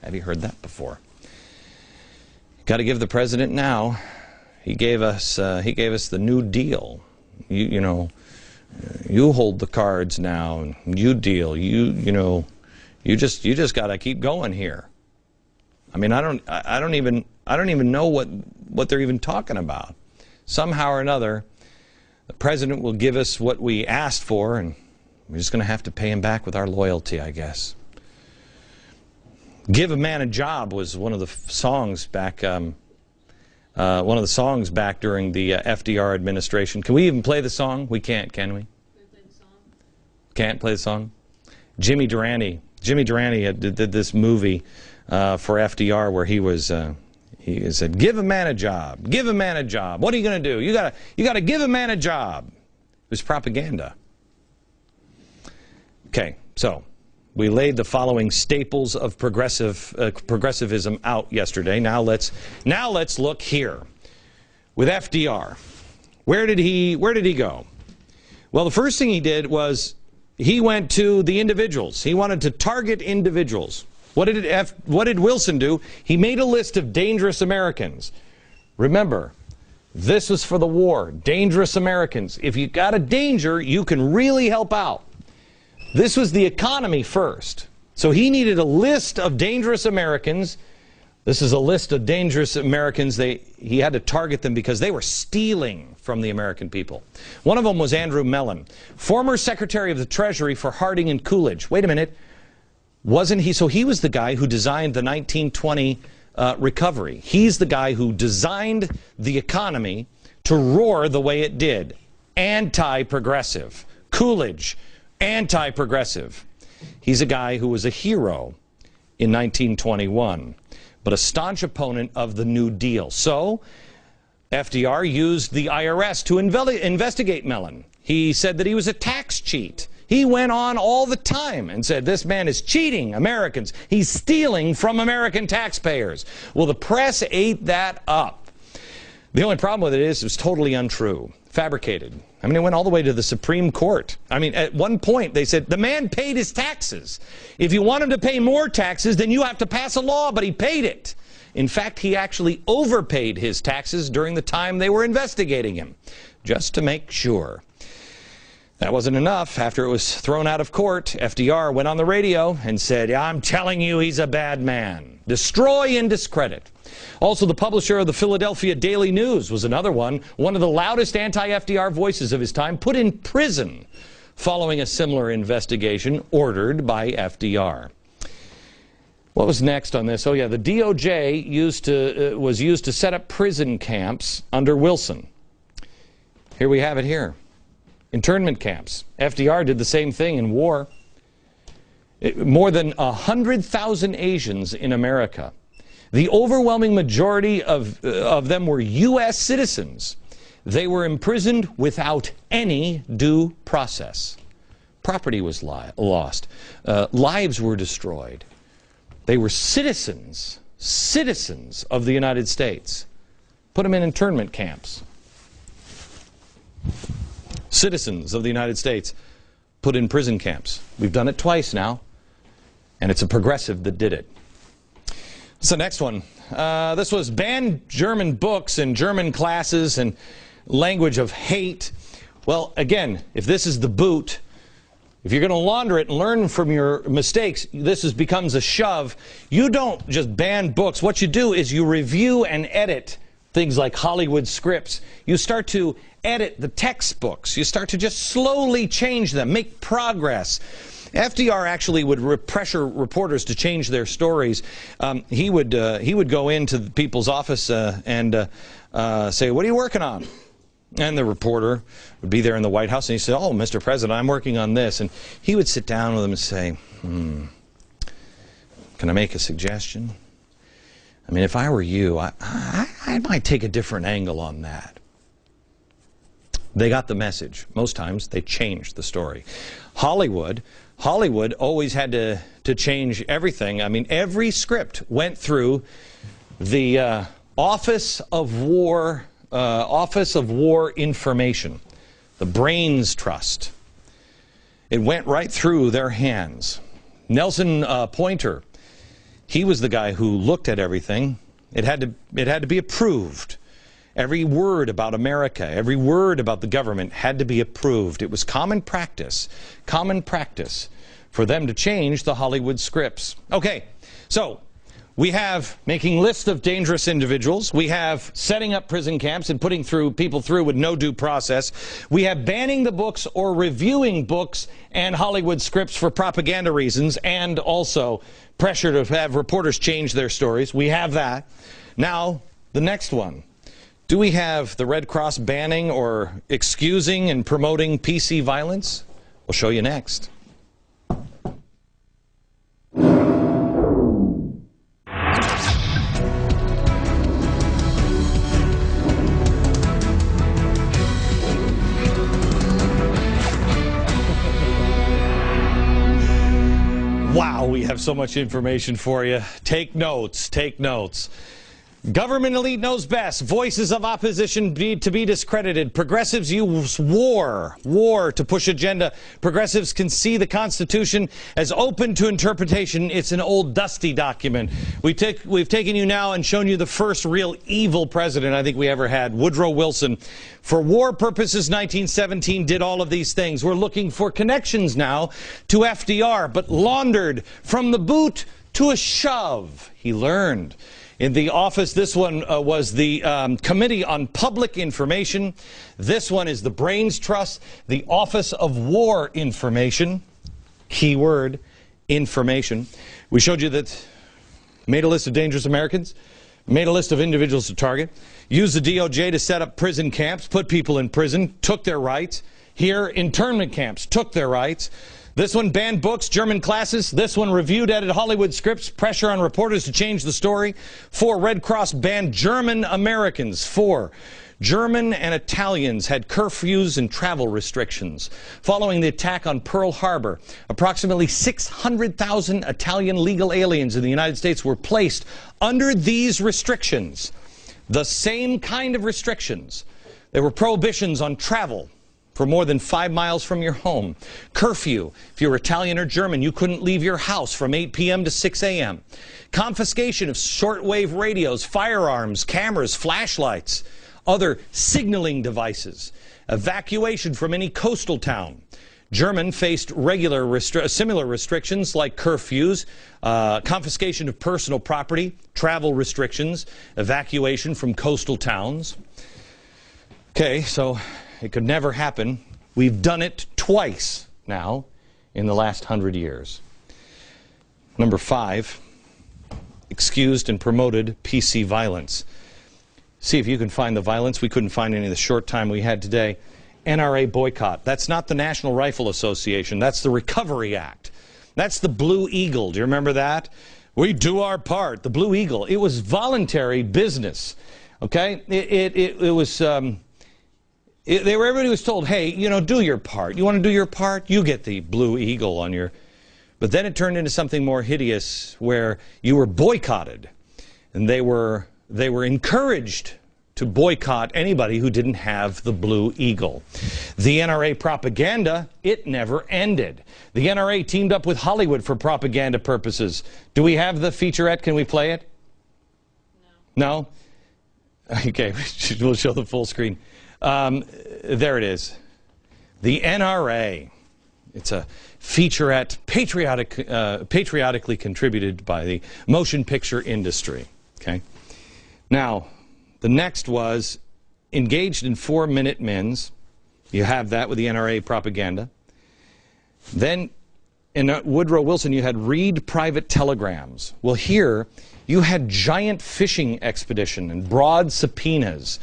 Have you heard that before? Got to give the president now. He gave us the New Deal. You know, you hold the cards now, and you deal. You just got to keep going here. I mean, I don't even know what they're even talking about. Somehow or another, the president will give us what we asked for, and we're just going to have to pay him back with our loyalty, I guess. "Give a Man a Job" was one of the songs back. One of the songs back during the FDR administration. Can we even play the song? We can't, can we? Can't play the song. Jimmy Durante did this movie for FDR where he said, "Give a man a job. Give a man a job. What are you going to do? You got to give a man a job." It was propaganda. Okay, so we laid the following staples of progressivism out yesterday. Now let's look here with FDR. Where did he go? Well, the first thing he did was he went to the individuals. He wanted to target individuals. What did Wilson do? He made a list of dangerous Americans. Remember, this was for the war. Dangerous Americans. If you got a danger, you can really help out. This was the economy first. So he needed a list of dangerous Americans. This is a list of dangerous Americans. He had to target them because they were stealing from the American people. One of them was Andrew Mellon, former Secretary of the Treasury for Harding and Coolidge. Wait a minute. Wasn't he? So he was the guy who designed the 1920 recovery. He's the guy who designed the economy to roar the way it did. Anti-progressive. Coolidge. Anti-progressive. He's a guy who was a hero in 1921, but a staunch opponent of the New Deal. So FDR used the IRS to investigate Mellon. He said that he was a tax cheat. He went on all the time and said, this man is cheating Americans. He's stealing from American taxpayers. Well, the press ate that up. The only problem with it is it was totally untrue, fabricated. I mean, it went all the way to the Supreme Court. I mean, at one point they said the man paid his taxes. If you want him to pay more taxes, then you have to pass a law, but he paid it. In fact, he actually overpaid his taxes during the time they were investigating him, just to make sure. That wasn't enough. After it was thrown out of court, FDR went on the radio and said, "I'm telling you, he's a bad man. Destroy and discredit." Also, the publisher of the Philadelphia Daily News was another one of the loudest anti-FDR voices of his time, put in prison following a similar investigation ordered by FDR. What was next on this? Oh yeah, the DOJ was used to set up prison camps under Wilson. Here we have it here. Internment camps. FDR did the same thing in war. More than 100,000 Asians in America. The overwhelming majority of them were U.S. citizens. They were imprisoned without any due process. Property was lost. Lives were destroyed. They were citizens of the United States. Put them in internment camps. Citizens of the United States put in prison camps. We've done it twice now, and it's a progressive that did it. What's the next one? This was ban German books and German classes and language of hate. Well, again, if this is the boot, if you're going to launder it and learn from your mistakes, this becomes a shove. You don't just ban books. What you do is you review and edit things like Hollywood scripts. You start to edit the textbooks. You start to just slowly change them, make progress. FDR actually would pressure reporters to change their stories. He would go into people's office and say, "What are you working on?" And the reporter would be there in the White House, and he'd say, "Oh, Mr. President, I'm working on this." And he would sit down with them and say, "Can I make a suggestion? I mean, if I were you, I might take a different angle on that." They got the message. Most times, they changed the story. Hollywood always had to change everything. I mean, every script went through the Office of War Information, the Brains Trust. It went right through their hands. Nelson Pointer, He was the guy who looked at everything. It had to be approved. Every word about America, every word about the government had to be approved. It was common practice for them to change the Hollywood scripts. Okay, so we have making lists of dangerous individuals. We have setting up prison camps and putting people through with no due process. We have banning the books or reviewing books and Hollywood scripts for propaganda reasons, and also pressure to have reporters change their stories. We have that. Now, the next one. Do we have the Red Cross banning or excusing and promoting PC violence? We'll show you next. Wow, we have so much information for you. Take notes, take notes. Government elite knows best. Voices of opposition to be discredited. Progressives use war to push agenda. Progressives can see the Constitution as open to interpretation. It's an old dusty document. We've taken you now and shown you the first real evil president I think we ever had, Woodrow Wilson. For war purposes, 1917 did all of these things. We're looking for connections now to FDR, but laundered from the boot to a shove. He learned. In the office, this one was the Committee on Public Information. This one is the Brains Trust, the Office of War Information. Keyword, information. We showed you that, made a list of dangerous Americans, made a list of individuals to target, used the DOJ to set up prison camps, put people in prison, took their rights. Here, internment camps, took their rights. This one banned books, German classes. This one reviewed, edited Hollywood scripts, pressure on reporters to change the story. 4, Red Cross banned German Americans. 4, German and Italians had curfews and travel restrictions. Following the attack on Pearl Harbor, approximately 600,000 Italian legal aliens in the United States were placed under these restrictions. The same kind of restrictions. There were prohibitions on travel for more than 5 miles from your home. Curfew. If you were Italian or German, you couldn't leave your house from 8 p.m. to 6 a.m. Confiscation of shortwave radios, firearms, cameras, flashlights, other signaling devices. Evacuation from any coastal town. German faced similar restrictions like curfews, confiscation of personal property, travel restrictions, evacuation from coastal towns. Okay, so it could never happen. We've done it twice now in the last 100 years. Number 5, excused and promoted PC violence. See if you can find the violence. We couldn't find any the short time we had today. NRA boycott. That's not the National Rifle Association. That's the Recovery Act. That's the Blue Eagle. Do you remember that? We do our part. The Blue Eagle. It was voluntary business. Okay? It was... everybody was told, hey, you know, do your part. You want to do your part? You get the Blue Eagle on your... But then it turned into something more hideous where you were boycotted. And they were encouraged to boycott anybody who didn't have the Blue Eagle. The NRA propaganda, it never ended. The NRA teamed up with Hollywood for propaganda purposes. Do we have the featurette? Can we play it? No? No? Okay, we'll show the full screen. There it is. The NRA. It's a featurette, patriotically contributed by the motion picture industry. Okay. Now, the next was engaged in 4-minute mins. You have that with the NRA propaganda. Then in Woodrow Wilson, you had read private telegrams. Well, here you had giant fishing expedition and broad subpoenas.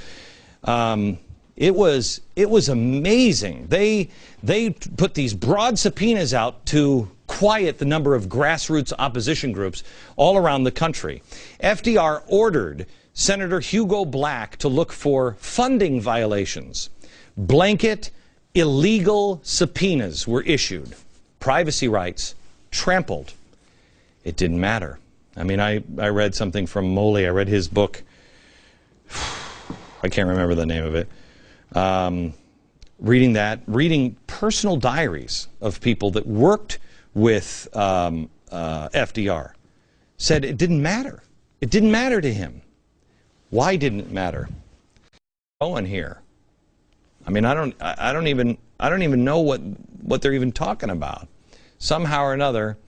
It was amazing. They put these broad subpoenas out to quiet the number of grassroots opposition groups all around the country. FDR ordered Senator Hugo Black to look for funding violations. Blanket, illegal subpoenas were issued. Privacy rights trampled. It didn't matter. I mean, I read something from Moley. I read his book. I can't remember the name of it. Reading personal diaries of people that worked with FDR, said it didn't matter. It didn't matter to him. Why didn't it matter? Going here. I mean, I don't even know what they're even talking about. Somehow or another,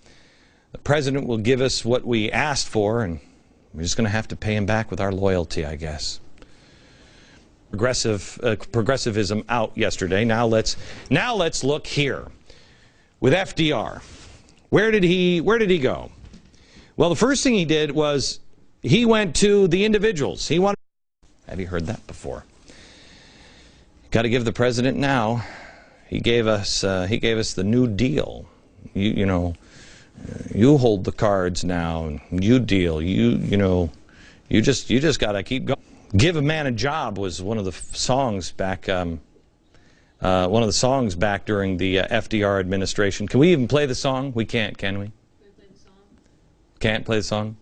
the president will give us what we asked for, and we're just going to have to pay him back with our loyalty, I guess. Progressivism out yesterday. Now let's look here with FDR. Where did he go? Well, the first thing he did was he went to the individuals. Have you heard that before? Got to give the president now. He gave us the New Deal. You know, you hold the cards now, and you deal. You just got to keep going. Give a Man a Job was one of the songs back. One of the songs back during the FDR administration. Can we even play the song? We can't, can we? Can't play the song.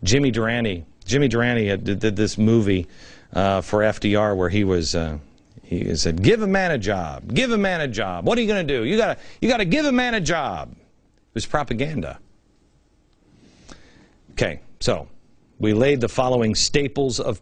Jimmy Durante did this movie for FDR where he said, "Give a man a job. Give a man a job. What are you going to do? You got to give a man a job." It was propaganda. Okay, so we laid the following staples of